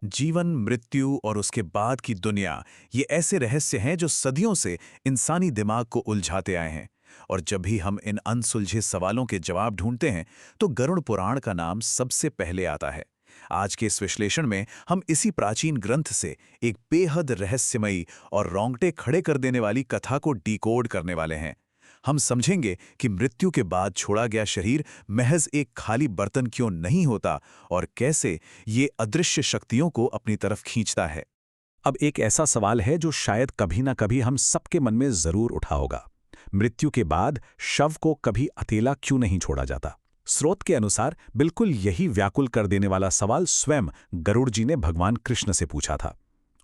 जीवन, मृत्यु और उसके बाद की दुनिया, ये ऐसे रहस्य हैं जो सदियों से इंसानी दिमाग को उलझाते आए हैं। और जब भी हम इन अनसुलझे सवालों के जवाब ढूंढते हैं, तो गरुड़ पुराण का नाम सबसे पहले आता है। आज के इस विश्लेषण में हम इसी प्राचीन ग्रंथ से एक बेहद रहस्यमयी और रोंगटे खड़े कर देने वाली कथा को डिकोड करने वाले हैं। हम समझेंगे कि मृत्यु के बाद छोड़ा गया शरीर महज एक खाली बर्तन क्यों नहीं होता और कैसे ये अदृश्य शक्तियों को अपनी तरफ खींचता है। अब एक ऐसा सवाल है जो शायद कभी ना कभी हम सबके मन में जरूर उठा होगा। मृत्यु के बाद शव को कभी अकेला क्यों नहीं छोड़ा जाता? स्रोत के अनुसार बिल्कुल यही व्याकुल कर देने वाला सवाल स्वयं गरुड़ जी ने भगवान कृष्ण से पूछा था।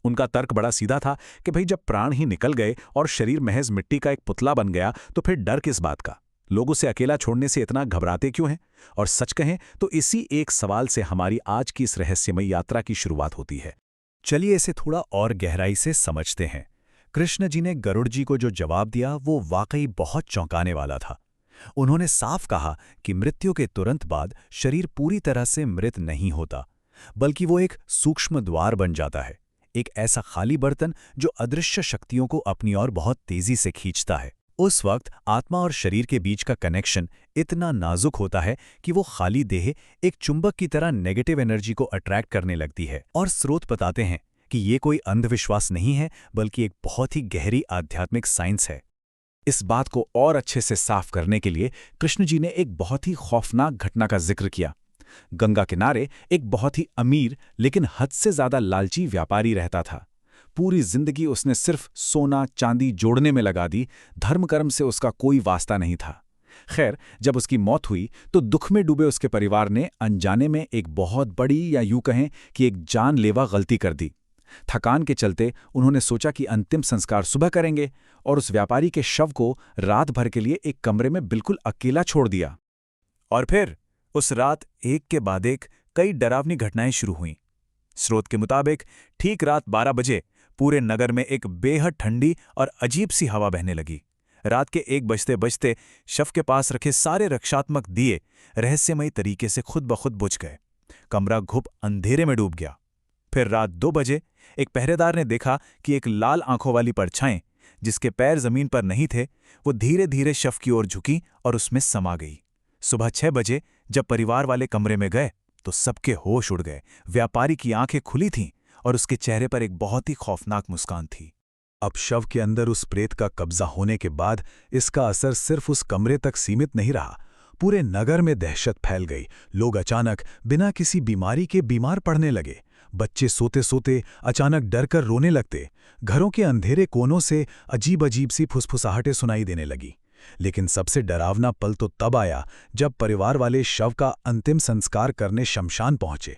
उनका तर्क बड़ा सीधा था कि भाई जब प्राण ही निकल गए और शरीर महज मिट्टी का एक पुतला बन गया तो फिर डर किस बात का? लोग उसे अकेला छोड़ने से इतना घबराते क्यों हैं? और सच कहें तो इसी एक सवाल से हमारी आज की इस रहस्यमयी यात्रा की शुरुआत होती है। चलिए इसे थोड़ा और गहराई से समझते हैं। कृष्ण जी ने गरुड़ जी को जो जवाब दिया वो वाकई बहुत चौंकाने वाला था। उन्होंने साफ कहा कि मृत्यु के तुरंत बाद शरीर पूरी तरह से मृत नहीं होता, बल्कि वो एक सूक्ष्म द्वार बन जाता है, एक ऐसा खाली बर्तन जो अदृश्य शक्तियों को अपनी ओर बहुत तेजी से खींचता है। उस वक्त आत्मा और शरीर के बीच का कनेक्शन इतना नाजुक होता है कि वो खाली देह एक चुंबक की तरह नेगेटिव एनर्जी को अट्रैक्ट करने लगती है। और स्रोत बताते हैं कि ये कोई अंधविश्वास नहीं है, बल्कि एक बहुत ही गहरी आध्यात्मिक साइंस है। इस बात को और अच्छे से साफ करने के लिए कृष्ण जी ने एक बहुत ही खौफनाक घटना का जिक्र किया। गंगा किनारे एक बहुत ही अमीर लेकिन हद से ज्यादा लालची व्यापारी रहता था। पूरी जिंदगी उसने सिर्फ सोना चांदी जोड़ने में लगा दी, धर्म कर्म से उसका कोई वास्ता नहीं था। खैर, जब उसकी मौत हुई तो दुख में डूबे उसके परिवार ने अनजाने में एक बहुत बड़ी, या यूं कहें कि एक जानलेवा गलती कर दी। थकान के चलते उन्होंने सोचा कि अंतिम संस्कार सुबह करेंगे और उस व्यापारी के शव को रात भर के लिए एक कमरे में बिल्कुल अकेला छोड़ दिया। और फिर उस रात एक के बाद एक कई डरावनी घटनाएं शुरू हुईं। स्रोत के मुताबिक ठीक रात 12 बजे पूरे नगर में एक बेहद ठंडी और अजीब सी हवा बहने लगी। रात के 1 बजते बजते शव के पास रखे सारे रक्षात्मक दिए रहस्यमयी तरीके से खुद ब खुद बुझ गए। कमरा घुप अंधेरे में डूब गया। फिर रात 2 बजे एक पहरेदार ने देखा कि एक लाल आंखों वाली परछाई, जिसके पैर जमीन पर नहीं थे, वो धीरे धीरे शव की ओर झुकी और उसमें समा गई। सुबह 6 बजे जब परिवार वाले कमरे में गए तो सबके होश उड़ गए। व्यापारी की आंखें खुली थीं और उसके चेहरे पर एक बहुत ही खौफनाक मुस्कान थी। अब शव के अंदर उस प्रेत का कब्जा होने के बाद इसका असर सिर्फ उस कमरे तक सीमित नहीं रहा, पूरे नगर में दहशत फैल गई। लोग अचानक बिना किसी बीमारी के बीमार पड़ने लगे। बच्चे सोते सोते अचानक डरकर रोने लगते। घरों के अंधेरे कोनों से अजीब अजीब सी फुसफुसाहटें सुनाई देने लगी। लेकिन सबसे डरावना पल तो तब आया जब परिवार वाले शव का अंतिम संस्कार करने शमशान पहुंचे।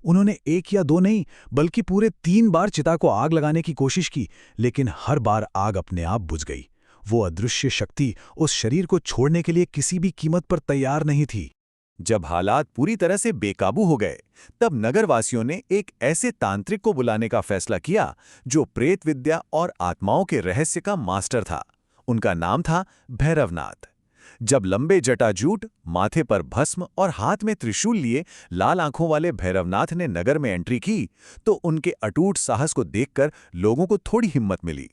उन्होंने 1 या 2 नहीं, बल्कि पूरे 3 बार चिता को आग लगाने की कोशिश की, लेकिन हर बार आग अपने आप बुझ गई। वो अदृश्य शक्ति उस शरीर को छोड़ने के लिए किसी भी कीमत पर तैयार नहीं थी। जब हालात पूरी तरह से बेकाबू हो गए, तब नगरवासियों ने एक ऐसे तांत्रिक को बुलाने का फैसला किया जो प्रेत विद्या और आत्माओं के रहस्य का मास्टर था। उनका नाम था भैरवनाथ। जब लंबे जटाजूट, माथे पर भस्म और हाथ में त्रिशूल लिए लाल आंखों वाले भैरवनाथ ने नगर में एंट्री की, तो उनके अटूट साहस को देखकर लोगों को थोड़ी हिम्मत मिली।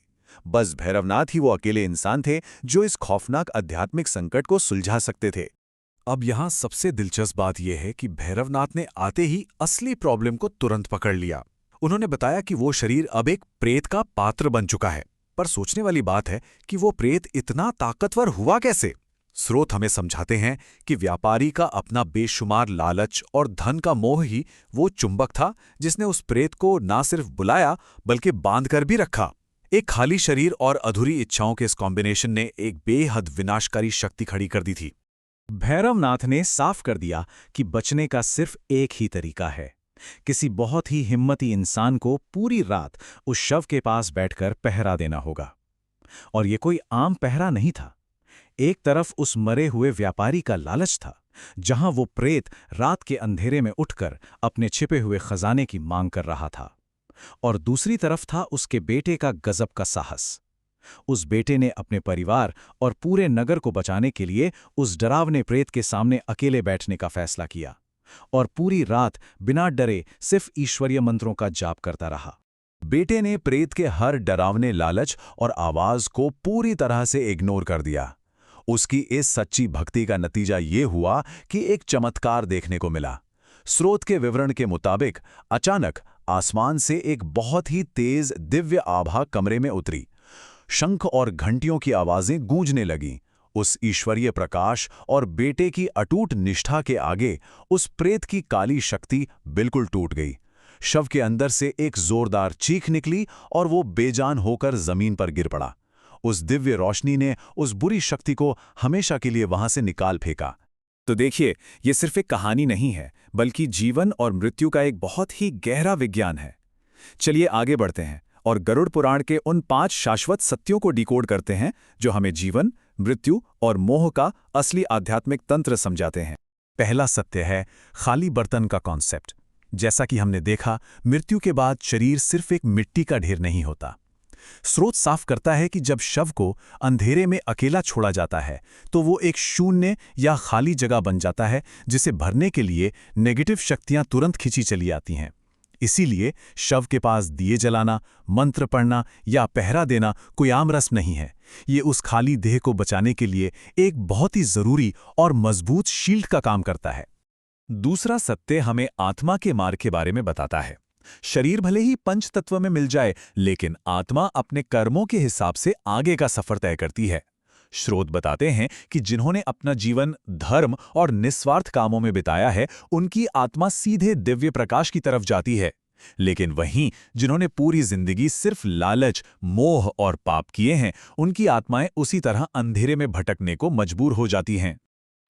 बस भैरवनाथ ही वो अकेले इंसान थे जो इस खौफनाक आध्यात्मिक संकट को सुलझा सकते थे। अब यहाँ सबसे दिलचस्प बात यह है कि भैरवनाथ ने आते ही असली प्रॉब्लम को तुरंत पकड़ लिया। उन्होंने बताया कि वो शरीर अब एक प्रेत का पात्र बन चुका है। पर सोचने वाली बात है कि वो प्रेत इतना ताकतवर हुआ कैसे? स्रोत हमें समझाते हैं कि व्यापारी का अपना बेशुमार लालच और धन का मोह ही वो चुंबक था जिसने उस प्रेत को ना सिर्फ बुलाया बल्कि बांधकर भी रखा। एक खाली शरीर और अधूरी इच्छाओं के इस कॉम्बिनेशन ने एक बेहद विनाशकारी शक्ति खड़ी कर दी थी। भैरवनाथ ने साफ कर दिया कि बचने का सिर्फ एक ही तरीका है। किसी बहुत ही हिम्मती इंसान को पूरी रात उस शव के पास बैठकर पहरा देना होगा। और ये कोई आम पहरा नहीं था। एक तरफ उस मरे हुए व्यापारी का लालच था, जहां वो प्रेत रात के अंधेरे में उठकर अपने छिपे हुए खजाने की मांग कर रहा था, और दूसरी तरफ था उसके बेटे का गजब का साहस। उस बेटे ने अपने परिवार और पूरे नगर को बचाने के लिए उस डरावने प्रेत के सामने अकेले बैठने का फैसला किया। और पूरी रात बिना डरे सिर्फ ईश्वरीय मंत्रों का जाप करता रहा। बेटे ने प्रेत के हर डरावने लालच और आवाज को पूरी तरह से इग्नोर कर दिया। उसकी इस सच्ची भक्ति का नतीजा ये हुआ कि एक चमत्कार देखने को मिला। स्रोत के विवरण के मुताबिक अचानक आसमान से एक बहुत ही तेज दिव्य आभा कमरे में उतरी। शंख और घंटियों की आवाजें गूंजने लगीं। उस ईश्वरीय प्रकाश और बेटे की अटूट निष्ठा के आगे उस प्रेत की काली शक्ति बिल्कुल टूट गई। शव के अंदर से एक जोरदार चीख निकली और वो बेजान होकर जमीन पर गिर पड़ा। उस दिव्य रोशनी ने उस बुरी शक्ति को हमेशा के लिए वहां से निकाल फेंका। तो देखिए, ये सिर्फ एक कहानी नहीं है, बल्कि जीवन और मृत्यु का एक बहुत ही गहरा विज्ञान है। चलिए आगे बढ़ते हैं और गरुड़ पुराण के उन 5 शाश्वत सत्यों को डिकोड करते हैं जो हमें जीवन, मृत्यु और मोह का असली आध्यात्मिक तंत्र समझाते हैं। पहला सत्य है खाली बर्तन का कॉन्सेप्ट। जैसा कि हमने देखा, मृत्यु के बाद शरीर सिर्फ एक मिट्टी का ढेर नहीं होता। स्रोत साफ करता है कि जब शव को अंधेरे में अकेला छोड़ा जाता है तो वो एक शून्य या खाली जगह बन जाता है, जिसे भरने के लिए नेगेटिव शक्तियां तुरंत खिंची चली आती हैं। इसीलिए शव के पास दिए जलाना, मंत्र पढ़ना या पहरा देना कोई आम रस्म नहीं है। ये उस खाली देह को बचाने के लिए एक बहुत ही जरूरी और मजबूत शील्ड का काम करता है। दूसरा सत्य हमें आत्मा के मार्ग के बारे में बताता है। शरीर भले ही पंच तत्व में मिल जाए, लेकिन आत्मा अपने कर्मों के हिसाब से आगे का सफर तय करती है। स्रोत बताते हैं कि जिन्होंने अपना जीवन धर्म और निस्वार्थ कामों में बिताया है, उनकी आत्मा सीधे दिव्य प्रकाश की तरफ जाती है। लेकिन वहीं जिन्होंने पूरी जिंदगी सिर्फ लालच, मोह और पाप किए हैं, उनकी आत्माएं उसी तरह अंधेरे में भटकने को मजबूर हो जाती हैं।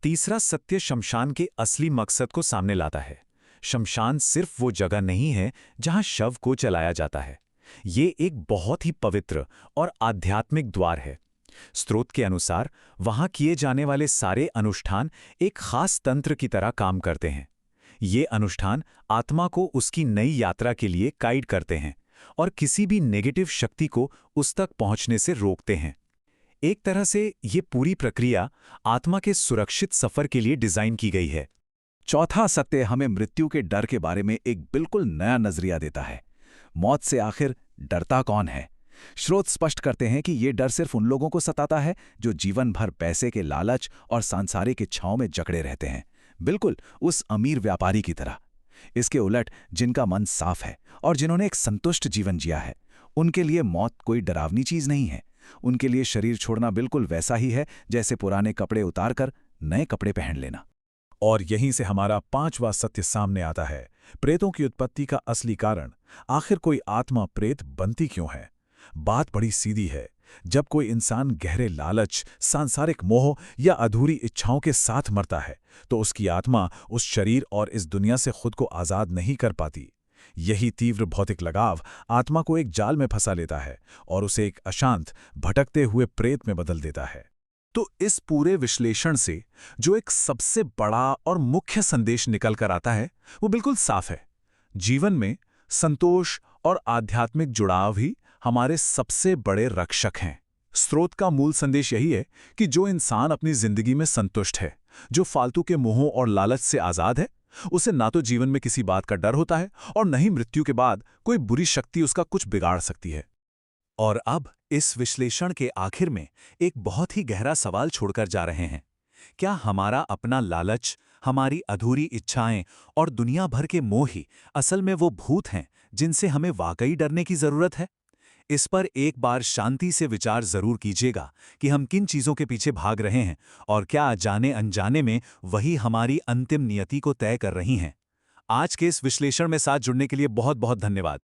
तीसरा सत्य शमशान के असली मकसद को सामने लाता है। शमशान सिर्फ वो जगह नहीं है जहां शव को जलाया जाता है। ये एक बहुत ही पवित्र और आध्यात्मिक द्वार है। स्रोत के अनुसार वहां किए जाने वाले सारे अनुष्ठान एक खास तंत्र की तरह काम करते हैं। ये अनुष्ठान आत्मा को उसकी नई यात्रा के लिए गाइड करते हैं और किसी भी नेगेटिव शक्ति को उस तक पहुंचने से रोकते हैं। एक तरह से ये पूरी प्रक्रिया आत्मा के सुरक्षित सफर के लिए डिजाइन की गई है। चौथा सत्य हमें मृत्यु के डर के बारे में एक बिल्कुल नया नजरिया देता है। मौत से आखिर डरता कौन है? स्रोत स्पष्ट करते हैं कि ये डर सिर्फ उन लोगों को सताता है जो जीवन भर पैसे के लालच और सांसारिक इच्छाओं में जकड़े रहते हैं, बिल्कुल उस अमीर व्यापारी की तरह। इसके उलट जिनका मन साफ है और जिन्होंने एक संतुष्ट जीवन जिया है, उनके लिए मौत कोई डरावनी चीज नहीं है। उनके लिए शरीर छोड़ना बिल्कुल वैसा ही है जैसे पुराने कपड़े उतारकर नए कपड़े पहन लेना। और यहीं से हमारा 5वां सत्य सामने आता है, प्रेतों की उत्पत्ति का असली कारण। आखिर कोई आत्मा प्रेत बनती क्यों है? बात बड़ी सीधी है। जब कोई इंसान गहरे लालच, सांसारिक मोह या अधूरी इच्छाओं के साथ मरता है, तो उसकी आत्मा उस शरीर और इस दुनिया से खुद को आज़ाद नहीं कर पाती। यही तीव्र भौतिक लगाव आत्मा को एक जाल में फंसा लेता है और उसे एक अशांत, भटकते हुए प्रेत में बदल देता है। तो इस पूरे विश्लेषण से जो एक सबसे बड़ा और मुख्य संदेश निकल कर आता है, वो बिल्कुल साफ है। जीवन में संतोष और आध्यात्मिक जुड़ाव ही हमारे सबसे बड़े रक्षक हैं। स्रोत का मूल संदेश यही है कि जो इंसान अपनी जिंदगी में संतुष्ट है, जो फालतू के मोहों और लालच से आजाद है, उसे ना तो जीवन में किसी बात का डर होता है और न ही मृत्यु के बाद कोई बुरी शक्ति उसका कुछ बिगाड़ सकती है। और अब इस विश्लेषण के आखिर में एक बहुत ही गहरा सवाल छोड़कर जा रहे हैं। क्या हमारा अपना लालच, हमारी अधूरी इच्छाएं और दुनिया भर के मोह ही असल में वो भूत हैं जिनसे हमें वाकई डरने की जरूरत है? इस पर एक बार शांति से विचार जरूर कीजिएगा कि हम किन चीजों के पीछे भाग रहे हैं और क्या जाने अनजाने में वही हमारी अंतिम नियति को तय कर रही हैं। आज के इस विश्लेषण में साथ जुड़ने के लिए बहुत बहुत धन्यवाद।